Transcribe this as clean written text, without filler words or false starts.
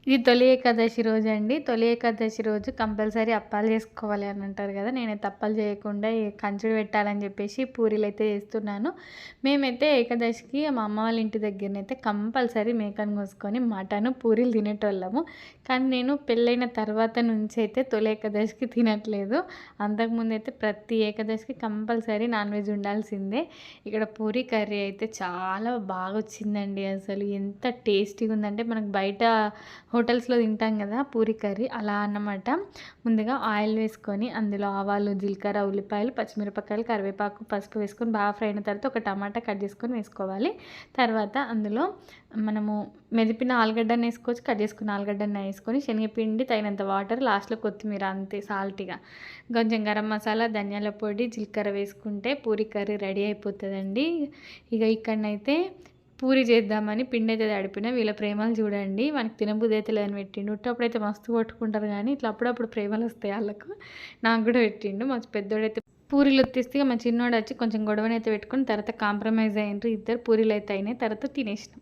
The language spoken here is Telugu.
ఇది తొలి ఏకాదశి రోజండి. తొలి ఏకాదశి రోజు కంపల్సరీ అప్పాలు చేసుకోవాలి అని అంటారు కదా! నేనైతే అప్పాలు చేయకుండా కంచుడు పెట్టాలని చెప్పేసి పూరీలైతే చేస్తున్నాను. మేమైతే ఏకాదశికి మా అమ్మ వాళ్ళ ఇంటి దగ్గరనైతే కంపల్సరీ మేకను కోసుకొని మటను, పూరీలు తినేటోళ్ళము. కానీ నేను పెళ్ళైన తర్వాత నుంచి అయితే తొలి ఏకాదశికి తినట్లేదు. అంతకుముందైతే ప్రతి ఏకాదశికి కంపల్సరీ నాన్ వెజ్ ఉండాల్సిందే. ఇక్కడ పూరీ కర్రీ అయితే చాలా బాగా వచ్చిందండి. అసలు ఎంత టేస్టీగా ఉందంటే మనకు బయట హోటల్స్‌లో తింటాం కదా! పూరీ కర్రీ అలా అన్నమాట. ముందుగా ఆయిల్ వేసుకొని అందులో ఆవాలు, జీలకర్ర, ఉల్లిపాయలు, పచ్చిమిరపకాయలు, కరివేపాకు, పసుపు వేసుకొని బాగా ఫ్రై అయిన తర్వాత ఒక టమాటా కట్ చేసుకొని వేసుకోవాలి. తర్వాత అందులో మనము మెదిపిన ఆలుగడ్డను వేసుకోవచ్చు. కట్ చేసుకున్న ఆలుగడ్డను వేసుకొని శనగపిండి, తగినంత వాటర్, లాస్ట్‌లో కొత్తిమీర అంతే సాల్ట్‌గా. కొంచెం గరం మసాలా, ధనియాల పొడి, జీలకర్ర వేసుకుంటే పూరీ కర్రీ రెడీ అయిపోతదండి. ఇక ఇక్కడనైతే పూరి చేద్దామని పిండైతే తడిపిన. వీళ్ళ ప్రేమలు చూడండి. మనకి తినబుద్ధి అయితలేదని పెట్టిండు. ఉట్టప్పుడైతే మస్తు కొట్టుకుంటారు కానీ ఇట్లా అప్పుడప్పుడు ప్రేమలొస్తాయి ఆళ్ళకు. నాకు కూడా పెట్టిండు. మా పెద్దోడైతే పూరీలు ఒత్తిస్తే ఇగ మా చిన్నోడొచ్చి కొంచెం గొడవనైతే పెట్టుకొని తర్వాత కాంప్రమైజ్ అయ్యిండ్రు. ఇద్దరు పూరీలైతే అయినాయి. తర్వాత తినేసినాం.